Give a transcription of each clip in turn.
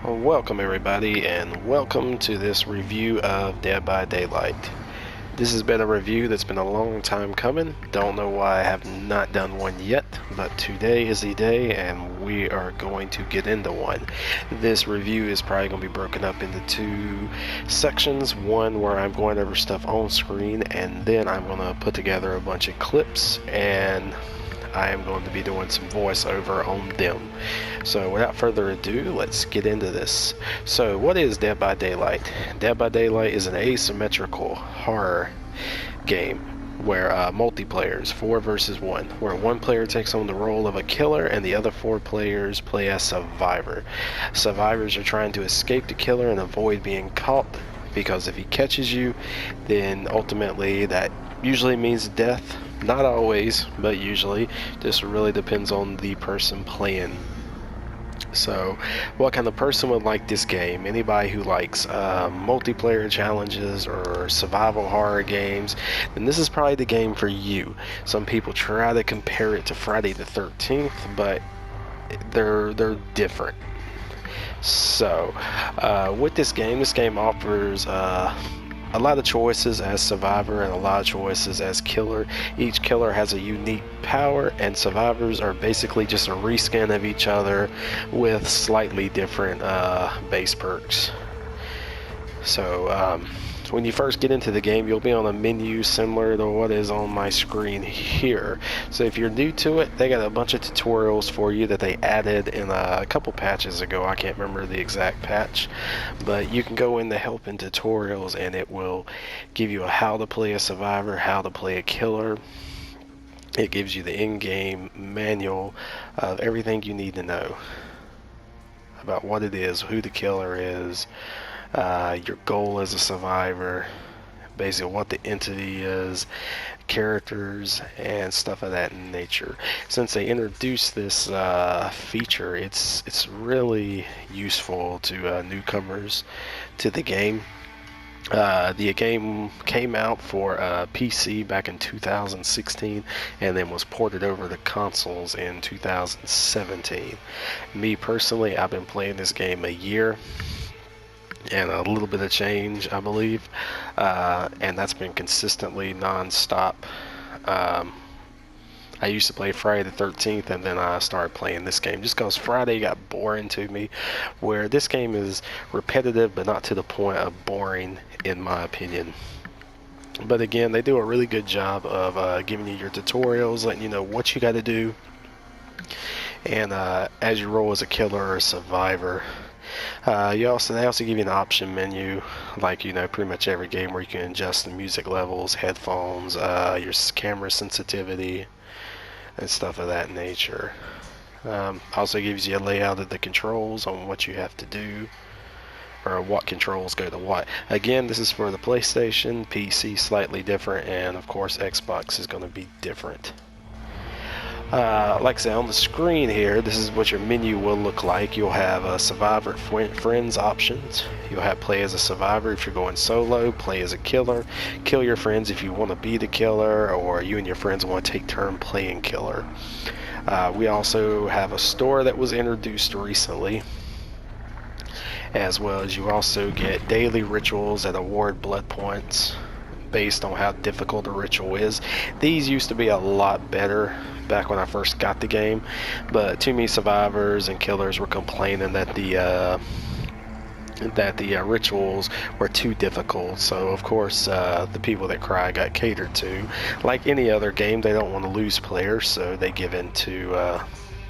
Welcome everybody, and welcome to this review of Dead by Daylight. This has been a review that's been a long time coming. Don't know why I have not done one yet, but today is the day and we are going to get into one. This review is probably going to be broken up into two sections. One where I'm going over stuff on screen, and then I'm going to put together a bunch of clips and I am going to be doing some voiceover on them. So without further ado, let's get into this. So what is Dead by Daylight? Dead by Daylight is an asymmetrical horror game where multiplayer is 4 versus 1, where one player takes on the role of a killer and the other 4 players play as survivor. Survivors are trying to escape the killer and avoid being caught, because if he catches you, then ultimately that usually means death. Not always, but usually. This really depends on the person playing. So, what kind of person would like this game? Anybody who likes multiplayer challenges or survival horror games, then this is probably the game for you. Some people try to compare it to Friday the 13th, but they're different. So, with this game offers a lot of choices as survivor and a lot of choices as killer. Each killer has a unique power, and survivors are basically just a reskin of each other with slightly different base perks. So when you first get into the game, you'll be on a menu similar to what is on my screen here. So if you're new to it, they got a bunch of tutorials for you that they added in a couple patches ago. I can't remember the exact patch, but you can go in the help and tutorials and it will give you how to play a survivor, how to play a killer. It gives you the in-game manual of everything you need to know about what it is, who the killer is, your goal as a survivor, basically what the entity is, characters, and stuff of that nature. Since they introduced this feature, it's really useful to newcomers to the game. The game came out for PC back in 2016 and then was ported over to consoles in 2017. Me personally, I've been playing this game a year and a little bit of change, I believe, and that's been consistently non-stop. I used to play Friday the 13th, and then I started playing this game just because Friday got boring to me, where this game is repetitive but not to the point of boring in my opinion. But again, they do a really good job of giving you your tutorials, letting you know what you got to do, and as you roll as a killer or a survivor. They also give you an option menu, like pretty much every game, where you can adjust the music levels, headphones, your camera sensitivity, and stuff of that nature. Also gives you a layout of the controls on what you have to do, or what controls go to what. Again, this is for the PlayStation, PC slightly different, and of course Xbox is going to be different. Like I said, on the screen here, this is what your menu will look like. You'll have survivor friends options. You'll have play as a survivor if you're going solo, play as a killer, kill your friends if you want to be the killer, or you and your friends want to take turn playing killer. We also have a store that was introduced recently, as well as you also get daily rituals that award blood points based on how difficult a ritual is. These used to be a lot better back when I first got the game, but too many survivors and killers were complaining that the rituals were too difficult. So of course the people that cry got catered to. Like any other game, they don't want to lose players, so they give in to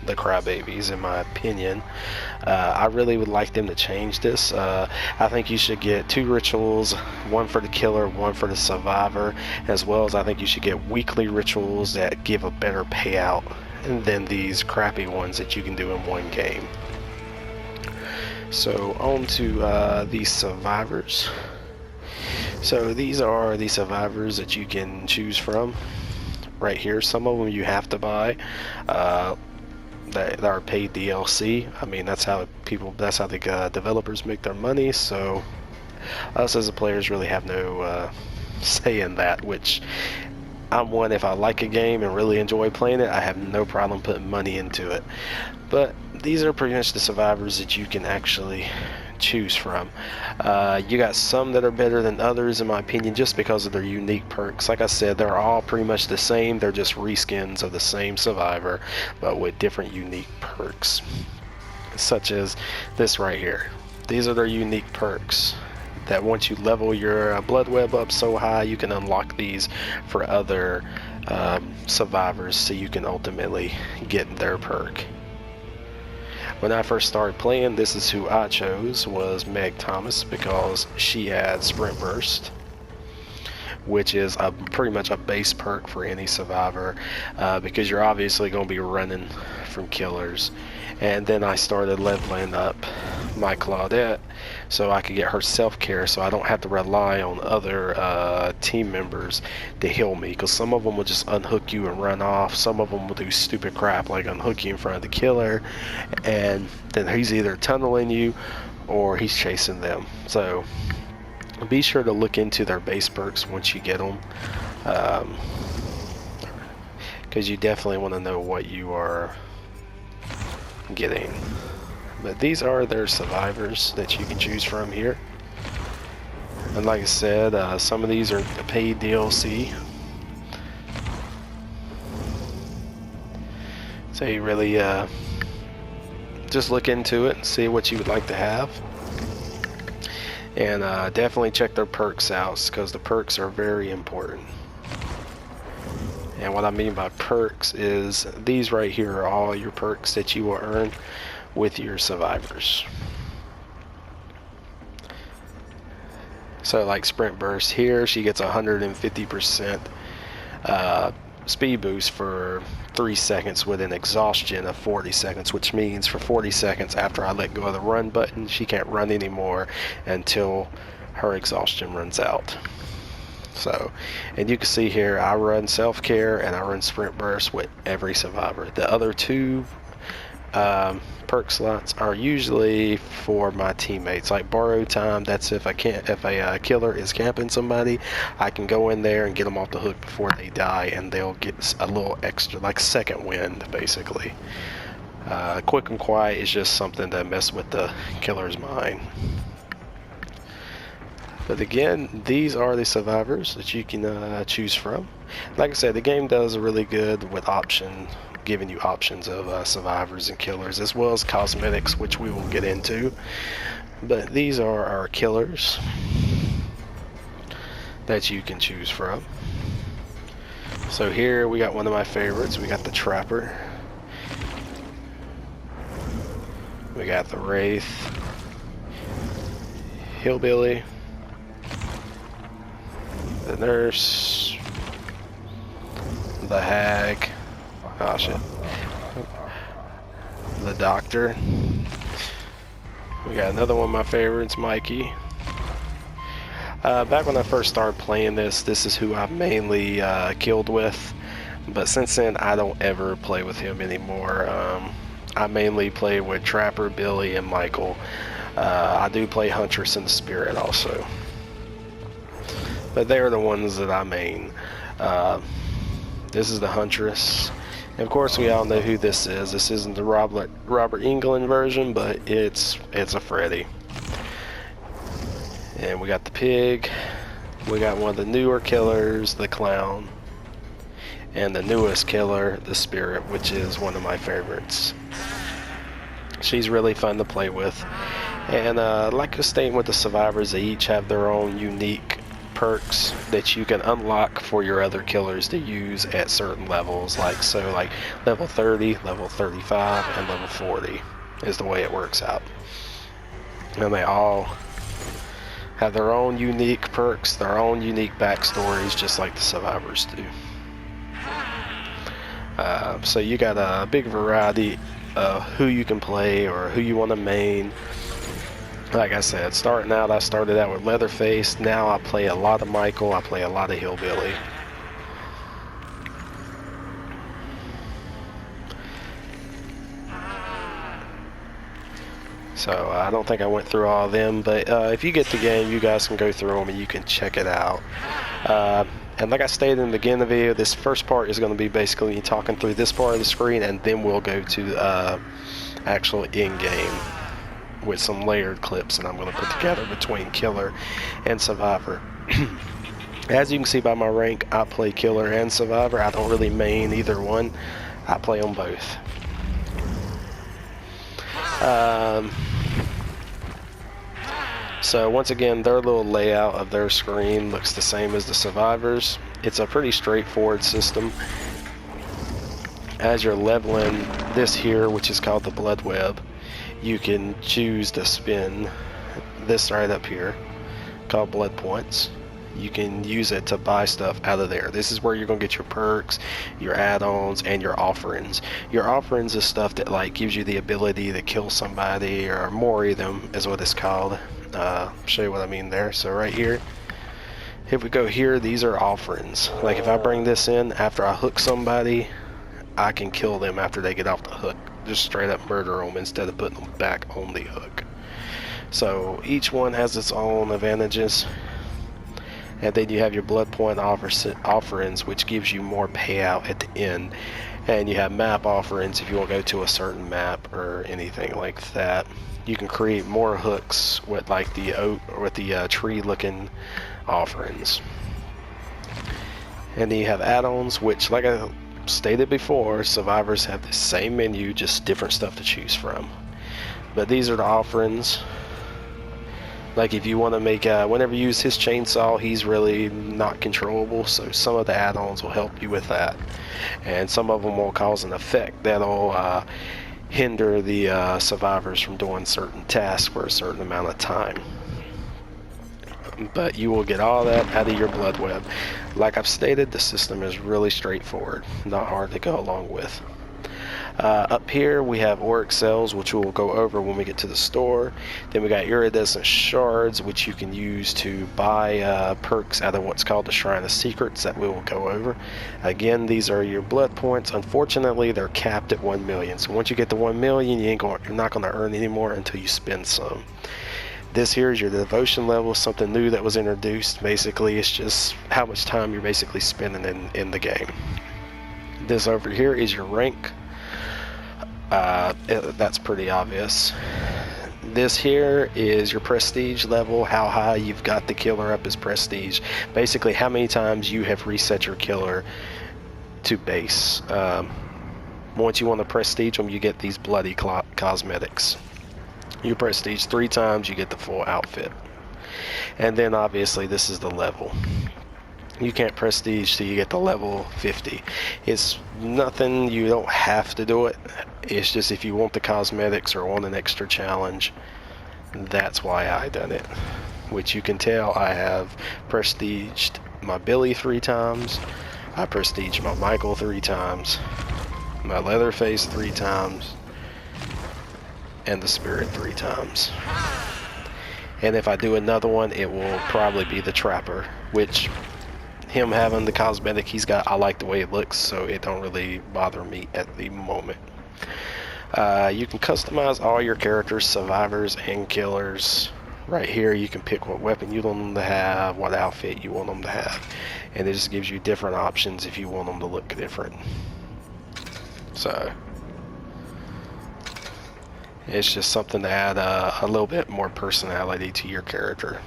the crybabies, in my opinion. I really would like them to change this. I think you should get 2 rituals, one for the killer, one for the survivor, as well as I think you should get weekly rituals that give a better payout than these crappy ones that you can do in one game. So on to these survivors. So these are the survivors that you can choose from right here. Some of them you have to buy. That are paid DLC. I mean, that's how the developers make their money, so us as the players really have no say in that, which I'm one, if I like a game and really enjoy playing it, I have no problem putting money into it. But these are pretty much the survivors that you can actually choose from. You got some that are better than others, in my opinion, just because of their unique perks. Like I said, they're all pretty much the same. They're just reskins of the same survivor, but with different unique perks, such as this right here. These are their unique perks that once you level your blood web up so high, you can unlock these for other survivors, so you can ultimately get their perk. When I first started playing, this is who I chose, was Meg Thomas, because she had Sprint Burst, which is pretty much a base perk for any survivor, because you're obviously going to be running from killers. And then I started leveling up my Claudette so I could get her self-care, so I don't have to rely on other team members to heal me, because some of them will just unhook you and run off. Some of them will do stupid crap like unhook you in front of the killer, and then he's either tunneling you or he's chasing them. So be sure to look into their base perks once you get them, because you definitely want to know what you are getting. But these are their survivors that you can choose from here. And like I said, some of these are the paid DLC, so you really just look into it and see what you would like to have. And definitely check their perks out, because the perks are very important. And what I mean by perks is these right here are all your perks that you will earn with your survivors. So like Sprint Burst here, she gets 150% speed boost for 3 seconds with an exhaustion of 40 seconds, which means for 40 seconds after I let go of the run button, she can't run anymore until her exhaustion runs out. So, and you can see here, I run self-care and I run Sprint Burst with every survivor. The other two perk slots are usually for my teammates, like borrowed time. That's if a killer is camping somebody, I can go in there and get them off the hook before they die, and they'll get a little extra, like second wind, basically. Quick and quiet is just something to mess with the killer's mind. But again, these are the survivors that you can choose from. Like I said, the game does really good with giving you options of survivors and killers, as well as cosmetics, which we will get into. But these are our killers that you can choose from. So here we got one of my favorites. We got the Trapper. We got the Wraith. Hillbilly. The Nurse. The Hag. Oh shit. The Doctor. We got another one of my favorites, Mikey. Back when I first started playing this is who I mainly killed with, but since then I don't ever play with him anymore. I mainly play with Trapper, Billy, and Michael. I do play Huntress and Spirit also, but they're the ones that I main. This is the Huntress. And of course, we all know who this is. This isn't the Robert England version, but it's a Freddy. And we got the Pig. We got one of the newer killers, the Clown. And the newest killer, the Spirit, which is one of my favorites. She's really fun to play with. And like I was stating with the survivors, they each have their own unique perks that you can unlock for your other killers to use at certain levels, like level 30, level 35, and level 40 is the way it works out. And they all have their own unique perks, their own unique backstories, just like the survivors do. So you got a big variety of who you can play or who you want to main. Like I said, starting out, I started out with Leatherface. Now I play a lot of Michael. I play a lot of Hillbilly. So I don't think I went through all of them, but if you get the game, you guys can go through them and you can check it out. And like I stated in the beginning of the video, this first part is going to be basically talking through this part of the screen, and then we'll go to actual in-game with some layered clips that I'm going to put together between Killer and Survivor. As you can see by my rank, I play Killer and Survivor. I don't really main either one. I play on both. So once again, their little layout of their screen looks the same as the Survivors. It's a pretty straightforward system. As you're leveling this here, which is called the Blood Web, you can choose to spin this right up here, called Blood Points. You can use it to buy stuff out of there. This is where you're gonna get your perks, your add-ons, and your offerings. Your offerings is stuff that like gives you the ability to kill somebody or mori them, is what it's called. Show you what I mean there. So right here, if we go here, these are offerings. Like if I bring this in after I hook somebody, I can kill them after they get off the hook. Just straight up murder them instead of putting them back on the hook. So each one has its own advantages. And then you have your blood point offerings, which gives you more payout at the end. And you have map offerings if you want to go to a certain map or anything like that. You can create more hooks with like the oak or with the tree-looking offerings. And then you have add-ons, which, like I stated before, Survivors have the same menu, just different stuff to choose from. But these are the offerings. Like if you want to make, whenever you use his chainsaw, he's really not controllable, so some of the add-ons will help you with that. And some of them will cause an effect that'll hinder the Survivors from doing certain tasks for a certain amount of time. But you will get all that out of your Blood Web. Like I've stated, the system is really straightforward, not hard to go along with. Up here we have auric cells, which we will go over when we get to the store. Then we got iridescent shards, which you can use to buy perks out of what's called the Shrine of Secrets that we will go over. Again, these are your blood points. Unfortunately, they're capped at 1 million. So once you get to 1 million, you're not going to earn any more until you spend some. This here is your devotion level, something new that was introduced. Basically, it's just how much time you're basically spending in the game. This over here is your rank. That's pretty obvious. This here is your prestige level, how high you've got the killer up as prestige. Basically, how many times you have reset your killer to base. Once you want to prestige them, you get these bloody cosmetics. You prestige 3 times, you get the full outfit. And then obviously this is the level. You can't prestige till you get to level 50. It's nothing, you don't have to do it. It's just if you want the cosmetics or want an extra challenge, that's why I done it. Which you can tell I have prestiged my Billy 3 times. I prestiged my Michael 3 times. My Leatherface 3 times. And the Spirit 3 times. And if I do another one, it will probably be the Trapper, which him having the cosmetic he's got, I like the way it looks, so it don't really bother me at the moment. You can customize all your characters, survivors and killers. Right here you can pick what weapon you want them to have, what outfit you want them to have, and it just gives you different options if you want them to look different. So it's just something to add a little bit more personality to your character.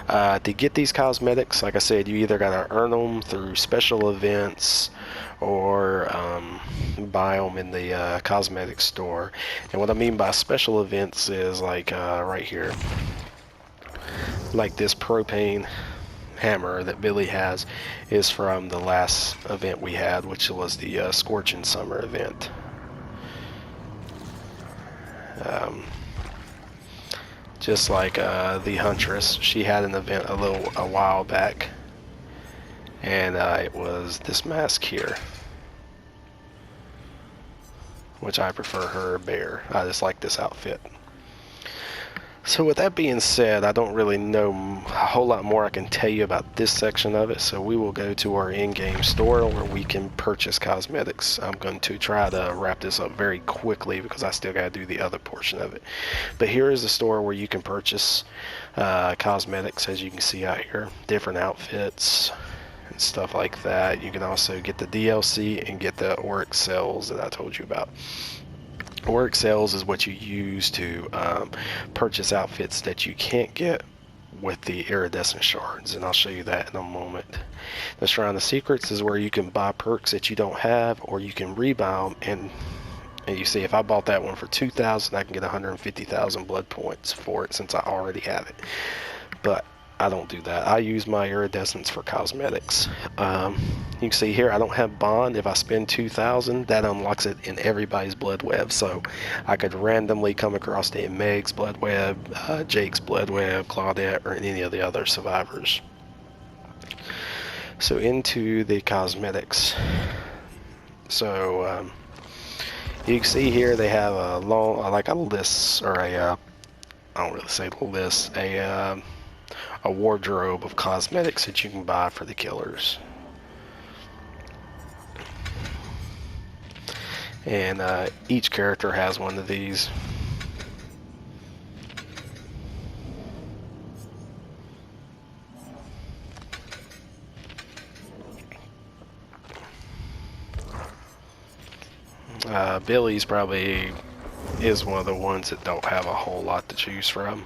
To get these cosmetics, like I said, you either gotta earn them through special events or buy them in the cosmetic store. And what I mean by special events is like right here, like this propane hammer that Billy has is from the last event we had, which was the Scorching Summer event. Just like the Huntress, she had an event a while back, and it was this mask here, which I prefer her bear. I just like this outfit. So with that being said, I don't really know a whole lot more I can tell you about this section of it, so we will go to our in-game store where we can purchase cosmetics. I'm going to try to wrap this up very quickly because I still got to do the other portion of it. But here is the store where you can purchase cosmetics, as you can see out here. Different outfits, and stuff like that. You can also get the DLC and get the Auric cells that I told you about. Auric cells is what you use to purchase outfits that you can't get with the iridescent shards, and I'll show you that in a moment. The Shrine of Secrets is where you can buy perks that you don't have, or you can rebuy them, and you see if I bought that one for 2,000, I can get 150,000 blood points for it since I already have it. But I don't do that. I use my iridescents for cosmetics. You can see here I don't have bond. If I spend 2,000, that unlocks it in everybody's blood web. So I could randomly come across the Meg's blood web, Jake's blood web, Claudette, or any of the other survivors. So into the cosmetics. So you can see here they have a long, like a list, or a I don't really say list, a wardrobe of cosmetics that you can buy for the killers. And each character has one of these. Billy's probably is one of the ones that don't have a whole lot to choose from.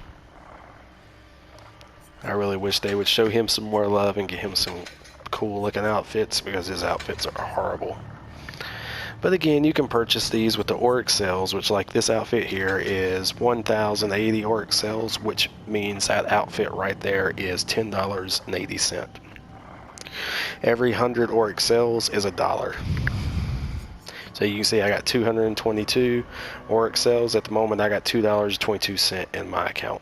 I really wish they would show him some more love and get him some cool looking outfits, because his outfits are horrible. But again, you can purchase these with the Auric cells, which, like this outfit here, is 1,080 Auric cells, which means that outfit right there is $10.80. Every 100 Auric cells is $1. So you can see I got 222 Auric cells. At the moment I got $2.22 in my account,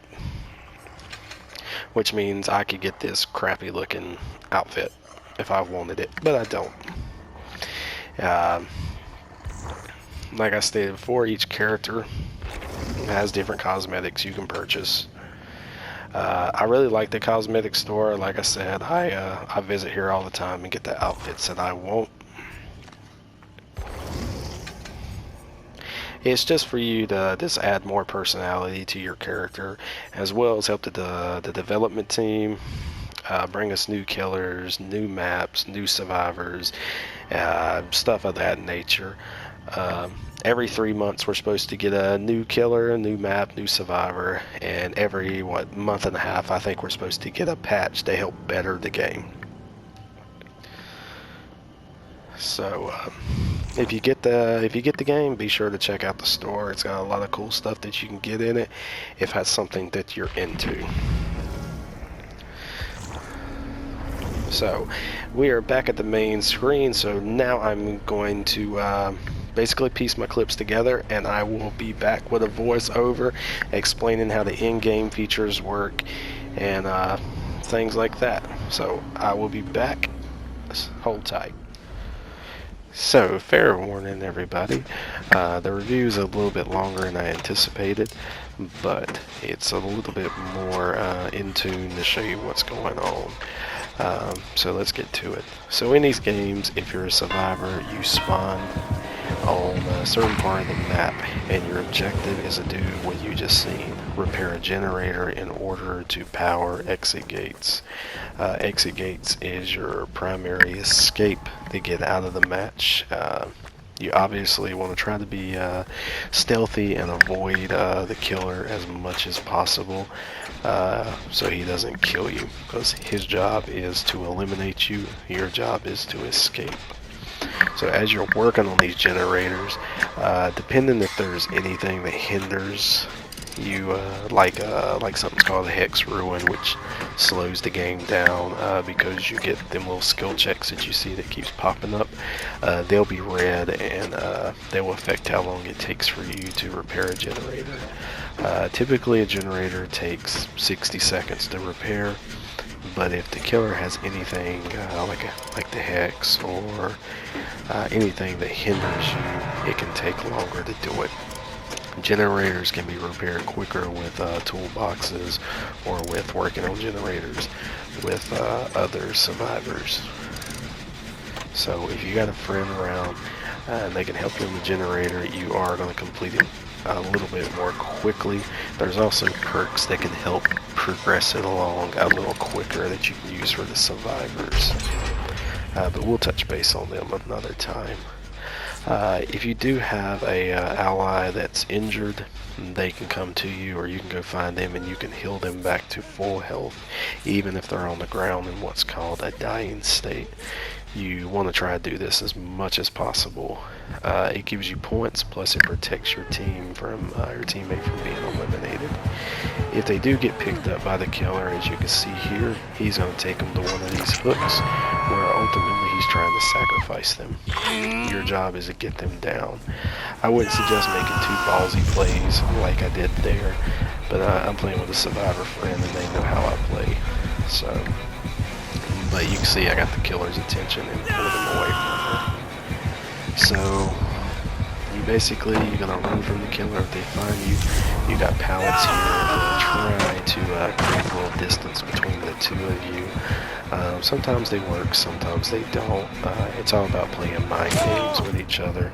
which means I could get this crappy looking outfit if I wanted it, but I don't. Like I stated before, each character has different cosmetics you can purchase. I really like the cosmetic store. Like I said, I visit here all the time and get the outfits that I want. It's just for you to just add more personality to your character, as well as help the development team bring us new killers, new maps, new survivors, stuff of that nature. Every 3 months we're supposed to get a new killer, a new map, new survivor, and every month and a half I think we're supposed to get a patch to help better the game. So if you get the game, be sure to check out the store. It's got a lot of cool stuff that you can get in it if that's something that you're into. So we are back at the main screen, so now I'm going to basically piece my clips together, and I will be back with a voiceover explaining how the in-game features work and things like that. So I will be back. Hold tight. So, fair warning everybody, the review is a little bit longer than I anticipated, but it's a little bit more in tune to show you what's going on. So let's get to it. So in these games, if you're a survivor, you spawn on a certain part of the map, and your objective is to do what you just seen: repair a generator in order to power exit gates. Exit gates is your primary escape to get out of the match. You obviously want to try to be stealthy and avoid the killer as much as possible, so he doesn't kill you, because his job is to eliminate you. Your job is to escape. So as you're working on these generators, depending if there's anything that hinders you, like something's called a hex ruin, which slows the game down because you get them little skill checks that you see that keeps popping up. They'll be red, and they will affect how long it takes for you to repair a generator. Typically a generator takes 60 seconds to repair, but if the killer has anything like the hex or anything that hinders you, it can take longer to do it. Generators can be repaired quicker with toolboxes, or with working on generators with other survivors. So if you got a friend around and they can help you in the generator, you are going to complete it a little bit more quickly. There's also perks that can help progress it along a little quicker that you can use for the survivors. but we'll touch base on them another time. If you do have a ally that's injured, they can come to you, or you can go find them and you can heal them back to full health, even if they're on the ground in what's called a dying state. You want to try to do this as much as possible. It gives you points, plus it protects your team from your teammate from being eliminated. If they do get picked up by the killer, as you can see here, he's going to take them to one of these hooks, where ultimately he's trying to sacrifice them. Your job is to get them down. I wouldn't suggest making too ballsy plays like I did there, but I'm playing with a survivor friend and they know how I play. So, but you can see I got the killer's attention and pulled him away from her. So you're gonna run from the killer. If they find you, you got pallets here that try to create a little distance between the two of you. Sometimes they work, sometimes they don't. It's all about playing mind games with each other.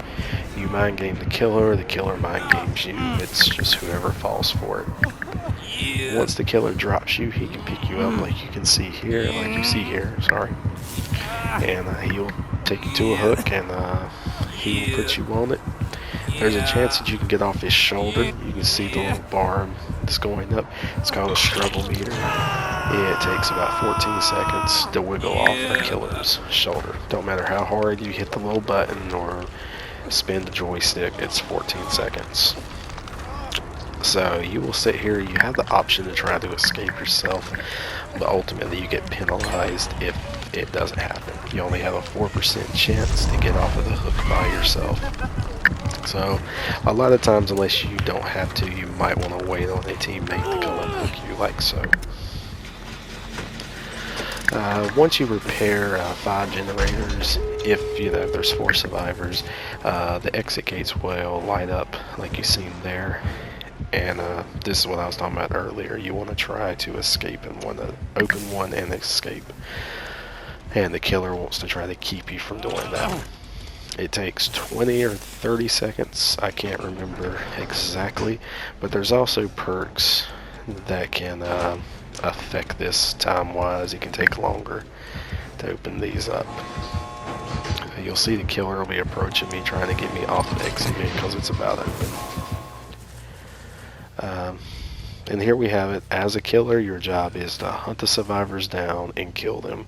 You mind game the killer mind games you. It's just whoever falls for it. Once the killer drops you, he can pick you up like you can see here, and he'll take you to a hook and he will put you on it. There's a chance that you can get off his shoulder. You can see the little bar that's going up. It's called a struggle meter. It takes about 14 seconds to wiggle off a killer's shoulder. Don't matter how hard you hit the little button or spin the joystick, it's 14 seconds. So you will sit here, you have the option to try to escape yourself, but ultimately you get penalized if it doesn't happen. You only have a 4% chance to get off of the hook by yourself. So a lot of times, unless you don't have to, you might want to wait on a teammate to come unhook you like so. Once you repair 5 generators, if there's 4 survivors, the exit gates will light up like you've seen there. And this is what I was talking about earlier. You want to try to escape and want to open one and escape. And the killer wants to try to keep you from doing that. It takes 20 or 30 seconds. I can't remember exactly. But there's also perks that can affect this time-wise. It can take longer to open these up. You'll see the killer will be approaching me, trying to get me off the exit gate because it's about open. And here we have it. As a killer, your job is to hunt the survivors down and kill them.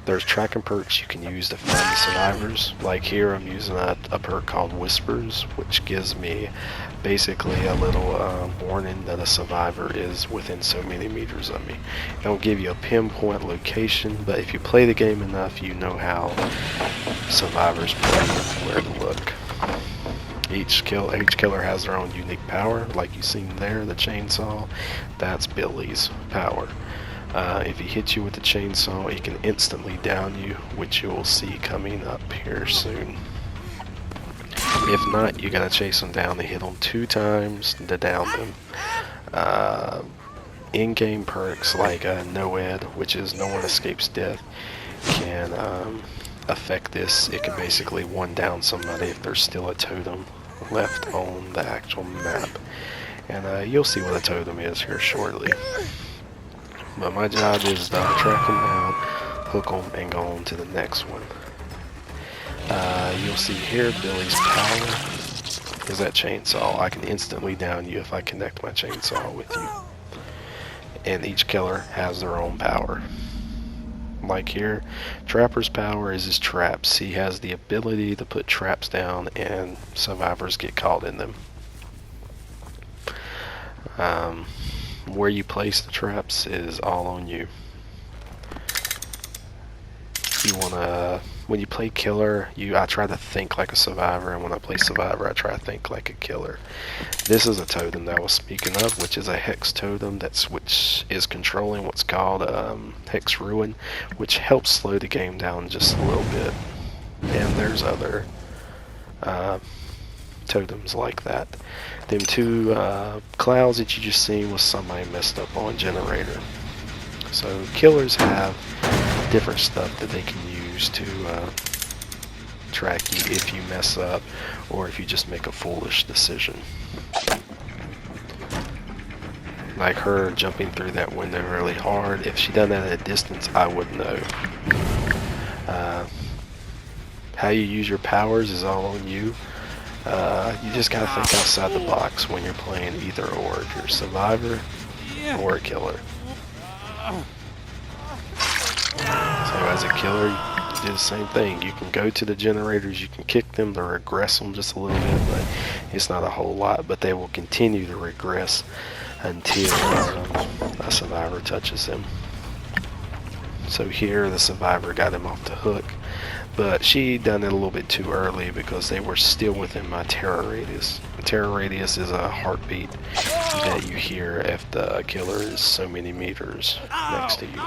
There's tracking perks you can use to find the survivors. Like here, I'm using a perk called Whispers, which gives me basically a little warning that a survivor is within so many meters of me. It don't give you a pinpoint location, but if you play the game enough, you know how survivors play and where to look. Each killer has their own unique power, like you've seen there, the chainsaw. That's Billy's power. If he hits you with the chainsaw, he can instantly down you, which you will see coming up here soon. If not, you gotta chase them down. They hit them 2 times to down them. In-game perks like NOED, which is no one escapes death, can affect this. It can basically one down somebody if there's still a totem left on the actual map. And you'll see what a totem is here shortly. But my job is to track them down, hook them, and go on to the next one. You'll see here Billy's power is that chainsaw. I can instantly down you if I connect my chainsaw with you. And each killer has their own power. Like here, Trapper's power is his traps. He has the ability to put traps down and survivors get caught in them. Where you place the traps is all on you. You wanna, when you play killer, I try to think like a survivor, and when I play survivor, I try to think like a killer. This is a totem that I was speaking of, which is a hex totem which is controlling what's called hex ruin, which helps slow the game down just a little bit. And there's other totems like that. Them 2 clouds that you just seen was somebody messed up on generator. So killers have different stuff that they can use to track you if you mess up or if you just make a foolish decision. Like her jumping through that window really hard. If she done that at a distance, I would know. How you use your powers is all on you. You just gotta think outside the box when you're playing either or. If you're a survivor or a killer. So as a killer, you do the same thing. You can go to the generators, you can kick them to regress them just a little bit, but it's not a whole lot. But they will continue to regress until a survivor touches them. So here the survivor got him off the hook, but she done it a little bit too early because they were still within my terror radius. The terror radius is a heartbeat that you hear if the killer is so many meters next to you.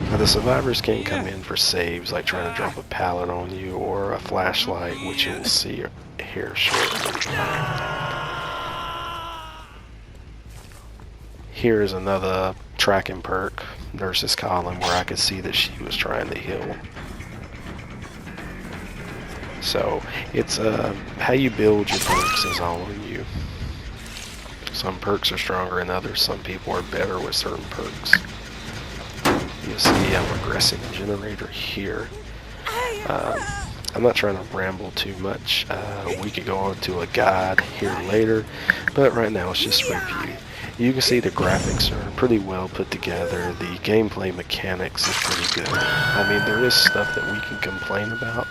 Now the survivors can come in for saves, like trying to drop a pallet on you or a flashlight, which you'll see here shortly. Here is another tracking perk, Nurse's Column, where I could see that she was trying to heal. So it's how you build your perks is all on you. Some perks are stronger than others. Some people are better with certain perks. You'll see I'm regressing the generator here. I'm not trying to ramble too much. We could go on to a guide here later, but right now it's just review. You can see the graphics are pretty well put together. The gameplay mechanics is pretty good. I mean, there is stuff that we can complain about,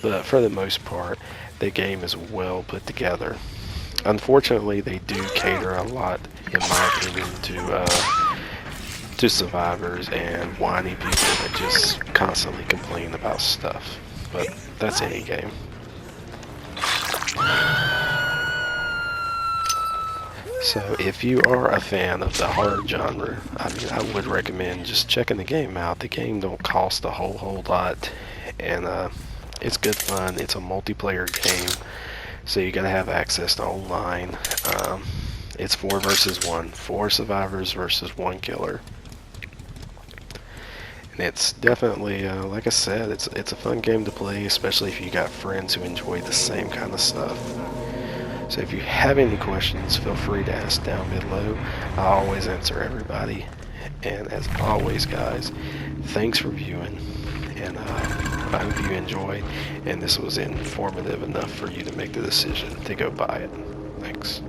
but for the most part, the game is well put together. Unfortunately, they do cater a lot, in my opinion, to survivors and whiny people that just constantly complain about stuff. But that's any game. So if you are a fan of the horror genre, I mean, I would recommend just checking the game out. The game don't cost a whole lot, and it's good fun. It's a multiplayer game, so you gotta have access to online. It's 4 versus 1, 4 survivors versus 1 killer. And it's definitely, like I said, it's a fun game to play, especially if you got friends who enjoy the same kind of stuff. So if you have any questions, feel free to ask down below. I always answer everybody. And as always, guys, thanks for viewing. And I hope you enjoyed. And this was informative enough for you to make the decision to go buy it. Thanks.